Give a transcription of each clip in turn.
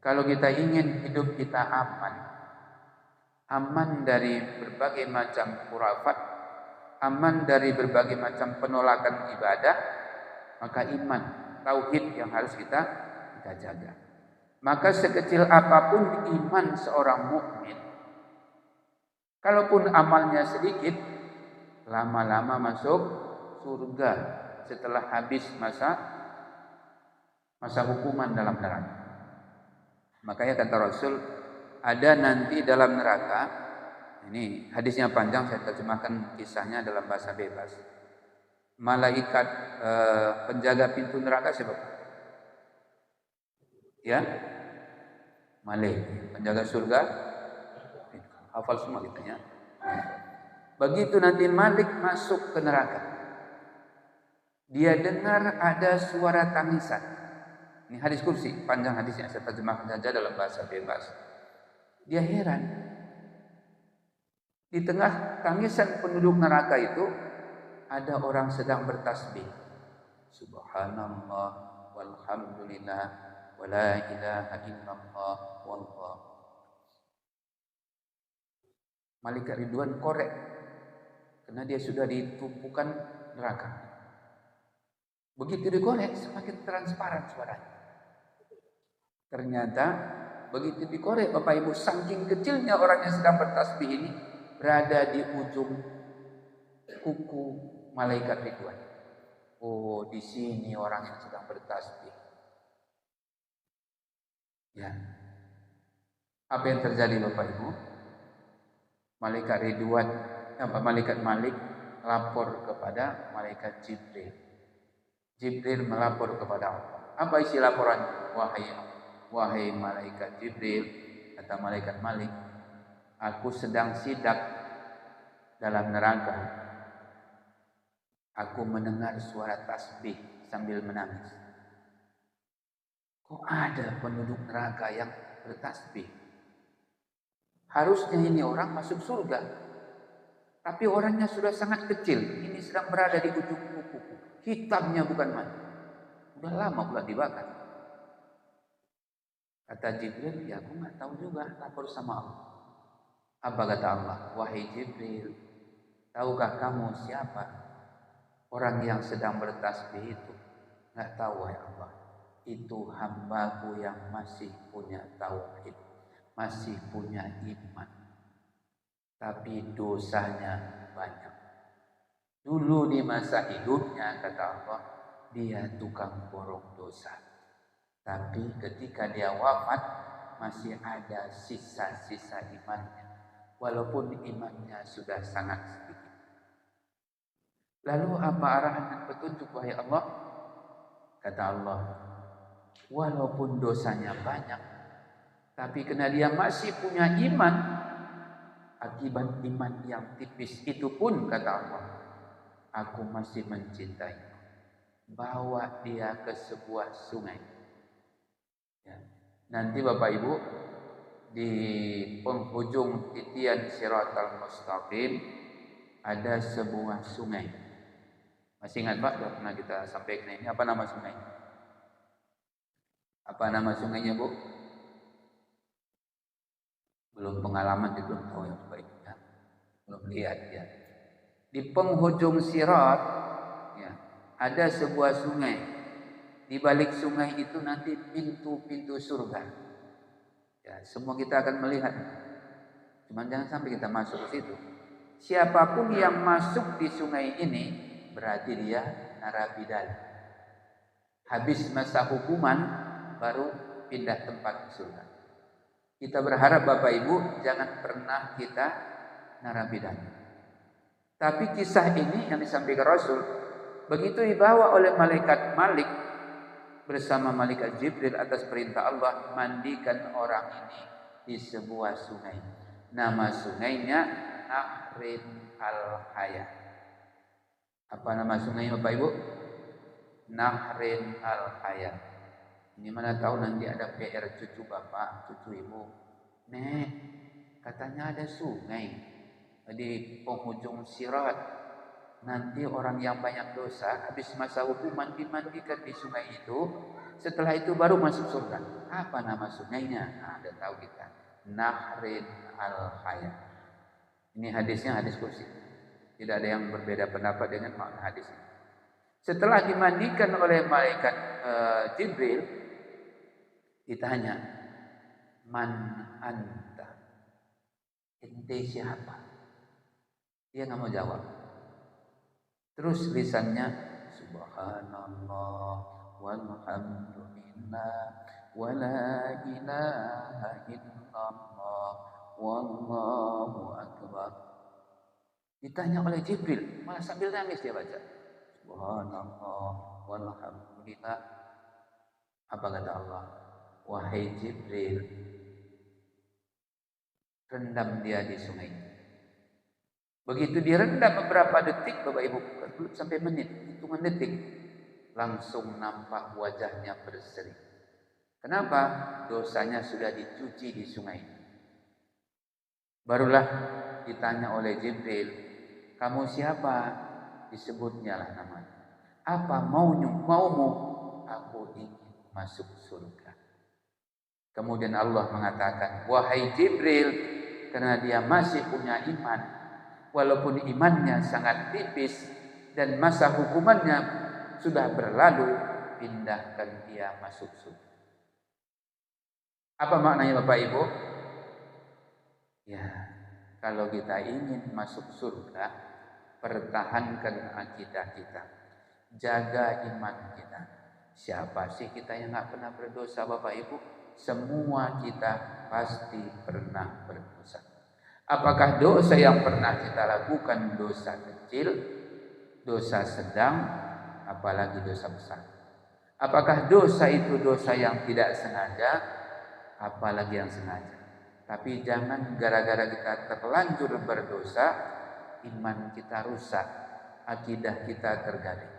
Kalau kita ingin hidup kita aman dari berbagai macam khurafat, aman dari berbagai macam penolakan ibadah, maka iman, tauhid yang harus kita jaga. Maka sekecil apapun iman seorang mukmin, kalaupun amalnya sedikit, lama-lama masuk surga setelah habis masa hukuman dalam neraka. Makanya kata Rasul, ada nanti dalam neraka, ini hadisnya panjang, saya terjemahkan kisahnya dalam bahasa bebas. Malaikat penjaga pintu neraka siapa? Ya, Malik. Penjaga surga, hafal semua kita ya. Begitu nanti Malik masuk ke neraka, dia dengar ada suara tangisan. Ini hadis kursi, panjang hadisnya, saya terjemahkan saja dalam bahasa bebas. Dia heran. Di tengah tangisan penduduk neraka itu ada orang sedang bertasbih. Subhanallah walhamdulillah wala ilaha illallah wallah. Malaikat Ridwan korek karena dia sudah ditumpukan neraka. Begitu dikorek semakin transparan suaranya. Ternyata begitu dikorek Bapak Ibu, saking kecilnya orang yang sedang bertasbih ini berada di ujung kuku malaikat Ridwan. Oh, di sini orang yang sedang bertasbih. Ya. Apa yang terjadi Bapak Ibu? Malaikat Ridwan, malaikat Malik lapor kepada malaikat Jibril. Jibril melapor kepada Allah. Apa isi laporan? Wahai malaikat Jibril, kata malaikat Malik, aku sedang sidak dalam neraka. Aku mendengar suara tasbih sambil menangis. Kok ada penduduk neraka yang bertasbih? Harusnya ini orang masuk surga, tapi orangnya sudah sangat kecil. Ini sedang berada di ujung kuku. Hitamnya bukan main. Udah lama pula dibakar. Kata Jibril, ya aku nggak tahu juga, lapor sama Allah. Apa kata Allah? Wahai Jibril, tahukah kamu siapa orang yang sedang bertasbih itu? Nggak tahu wahai Allah. Itu hambaku yang masih punya tauhid, masih punya iman, tapi dosanya banyak. Dulu di masa hidupnya, kata Allah, dia tukang borong dosa. Tapi ketika dia wafat, masih ada sisa-sisa imannya. Walaupun imannya sudah sangat sedikit. Lalu apa arahan dan petunjuk wahai Allah? Kata Allah, walaupun dosanya banyak, tapi karena dia masih punya iman, akibat iman yang tipis itu pun, kata Allah, aku masih mencintai. Bawa dia ke sebuah sungai. Ya. Nanti Bapak Ibu, di penghujung titian Shiratal Mustaqim ada sebuah sungai. Masih ingat Pak? Sudah pernah kita sampaikan ini. Apa nama sungai? Apa nama sungainya Bu? Belum pengalaman, belum tahu yang baiknya. Belum lihat ya. Di penghujung Sirat ya, ada sebuah sungai. Di balik sungai itu nanti pintu-pintu surga. Ya, semua kita akan melihat. Cuman jangan sampai kita masuk ke situ. Siapapun yang masuk di sungai ini berarti dia narapidana. Habis masa hukuman baru pindah tempat ke surga. Kita berharap Bapak Ibu jangan pernah kita narapidana. Tapi kisah ini yang disampaikan Rasul, begitu dibawa oleh malaikat Malik bersama malaikat Jibril atas perintah Allah, mandikan orang ini di sebuah sungai. Nama sungainya Nahrin Al-Hayah. Apa nama sungainya Bapak Ibu? Nahrin Al-Hayah. Ini mana tahu nanti ada PR cucu Bapak, cucu Ibu. Nek, katanya ada sungai di penghujung Sirat. Nanti orang yang banyak dosa habis masa hukuman dimandikan di sungai itu, Setelah itu baru masuk surga. Apa nama sungainya? Nah, ada tahu kita. Nahrin al-Hayat. Ini hadisnya hadis kursi. Tidak ada yang berbeda pendapat dengan makna hadis ini. Setelah dimandikan oleh malaikat Jibril, ditanya, man anta? Ente siapa? Dia nggak mau jawab. Terus lisannya, subhanallah walhamdulillah wa la ilaha illallah wallahu akbar. Ditanya oleh Jibril, malah sambil nangis dia baca. Subhanallah walhamdulillah. Apa kata Allah? Wahai Jibril, rendam dia di sungai. Begitu direndam beberapa detik, Bapak Ibu, sampai menit, hitungan detik, langsung nampak wajahnya berseri. Kenapa? Dosanya sudah dicuci di sungai. Barulah ditanya oleh Jibril, kamu siapa? Disebutnya lah namanya. Apa maumu? Aku ingin masuk surga. Kemudian Allah mengatakan, wahai Jibril, karena dia masih punya iman, walaupun imannya sangat tipis dan masa hukumannya sudah berlalu, pindahkan dia masuk surga. Apa maknanya Bapak Ibu? Ya, kalau kita ingin masuk surga, pertahankan akidah kita, jaga iman kita. Siapa sih kita yang nggak pernah berdosa, Bapak Ibu? Semua kita pasti pernah berdosa. Apakah dosa yang pernah kita lakukan dosa kecil, dosa sedang, apalagi dosa besar? Apakah dosa itu dosa yang tidak sengaja, apalagi yang sengaja? Tapi jangan gara-gara kita terlanjur berdosa, iman kita rusak, akidah kita tergadai.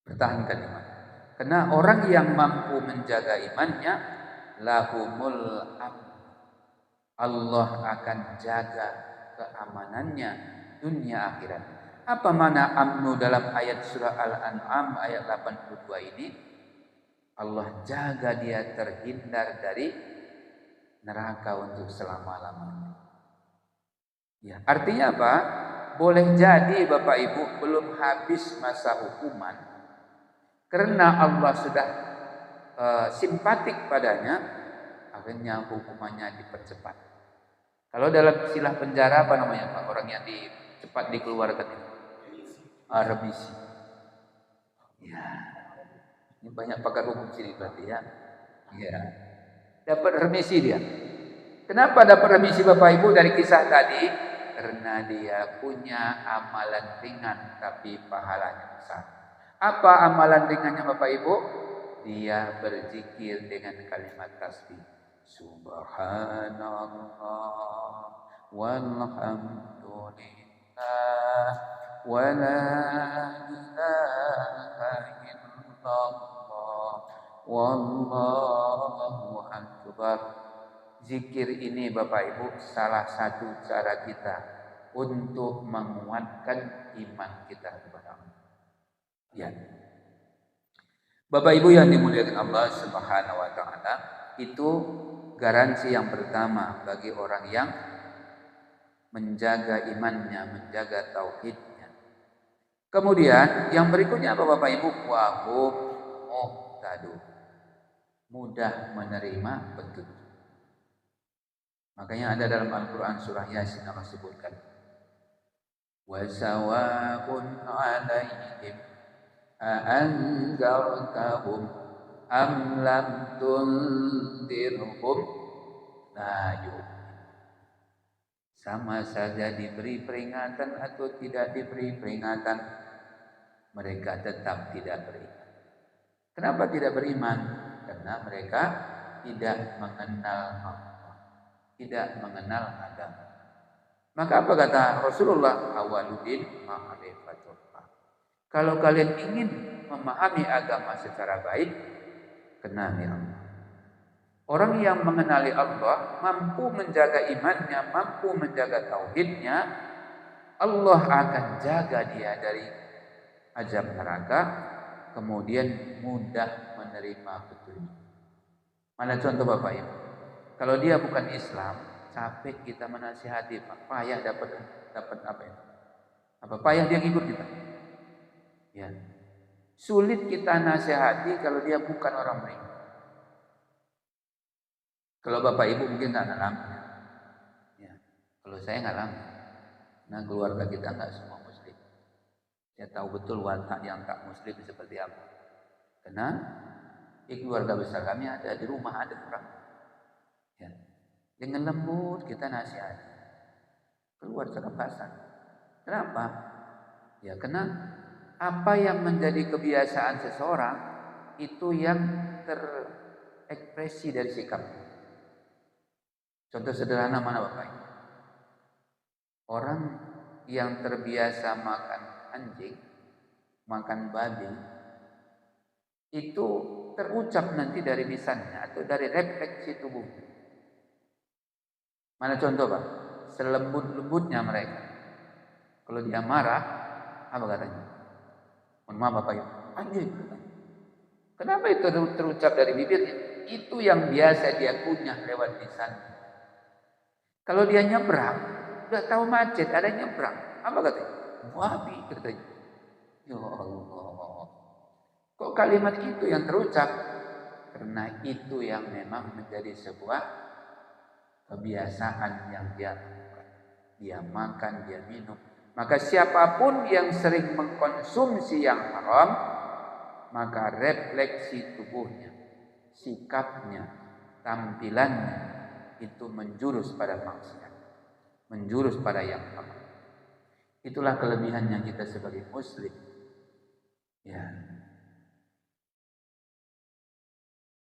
Pertahankan iman. Karena orang yang mampu menjaga imannya, lahumul amn. Allah akan jaga keamanannya dunia akhirat. Apa makna amnu dalam ayat surah Al-An'am ayat 82 ini? Allah jaga dia terhindar dari neraka untuk selama-lamanya. Ya, artinya apa? Boleh jadi Bapak Ibu belum habis masa hukuman, karena Allah sudah simpatik padanya, akhirnya hukumannya dipercepat. Kalau dalam istilah penjara apa namanya Pak? Orang yang cepat dikeluarkan itu? Remisi. Ya, ini banyak pakar hukum sini berarti ya. Ya, dapat remisi dia. Kenapa dapat remisi Bapak Ibu dari kisah tadi? Karena dia punya amalan ringan tapi pahalanya besar. Apa amalan ringannya Bapak Ibu? Dia berzikir dengan kalimat tasbih. Subhanallah walhamdulillah wa la ilaha illallah wallahu akbar. Zikir ini Bapak Ibu salah satu cara kita untuk menguatkan iman kita kepada Allah. Ya. Bapak Ibu yang dimuliakan Allah Subhanahu wa taala, itu garansi yang pertama bagi orang yang menjaga imannya, menjaga tauhidnya. Kemudian yang berikutnya apa Bapak Ibu? Wa hum muhtadun. Mudah menerima petunjuk. Makanya ada dalam Al-Qur'an surah Yasin Allah sebutkan, wa sawa'un 'alaihim a'anzartahum am lam tundirhum la yu'minun. Sama saja diberi peringatan atau tidak diberi peringatan, mereka tetap tidak beriman. Kenapa tidak beriman? Karena mereka tidak mengenal Allah, tidak mengenal agama. Maka apa kata Rasulullah? Awaludin ma'rifatullah. Kalau kalian ingin memahami agama secara baik, kenali Allah. Orang yang mengenali Allah, mampu menjaga imannya, mampu menjaga tauhidnya, Allah akan jaga dia dari azab neraka, kemudian mudah menerima petunjuk. Mana contoh Bapak Ibu? Kalau dia bukan Islam, capek kita menasihati, payah dapat apa itu? Apa payah dia ngikut kita? Ya. Sulit kita nasihati kalau dia bukan orang beriman. Kalau Bapak Ibu mungkin nggak ngalamin. Ya. Kalau saya ngalamin. Nah, keluarga kita nggak semua Muslim. Saya tahu betul watak yang tak Muslim seperti apa. Karena di keluarga besar kami ada di rumah ada orang. Ya. Dengan lembut kita nasihati. Keluar cakap kasar. Kenapa? Ya, karena apa yang menjadi kebiasaan seseorang itu yang terekspresi dari sikapnya. Contoh sederhana mana Bapak? Orang yang terbiasa makan anjing, makan babi, itu terucap nanti dari lisannya atau dari refleksi tubuh. Mana contoh Pak? Selembut-lembutnya mereka. Kalau dia marah, apa katanya? Mohon maaf Bapak ya, anjing. Kenapa itu terucap dari bibirnya? Itu yang biasa dia kunyah lewat lisannya. Kalau dia nyebrang, udah tahu macet, ada nyebrang. Apa katanya? Babi katanya. Ya Allah. Kok kalimat itu yang terucap? Karena itu yang memang menjadi sebuah kebiasaan yang dia lakukan. Dia makan, dia minum. Maka siapapun yang sering mengkonsumsi yang haram, maka refleksi tubuhnya, sikapnya, tampilannya itu menjurus pada maksiat, menjurus pada yang haram. Itulah kelebihannya kita sebagai Muslim. Ya,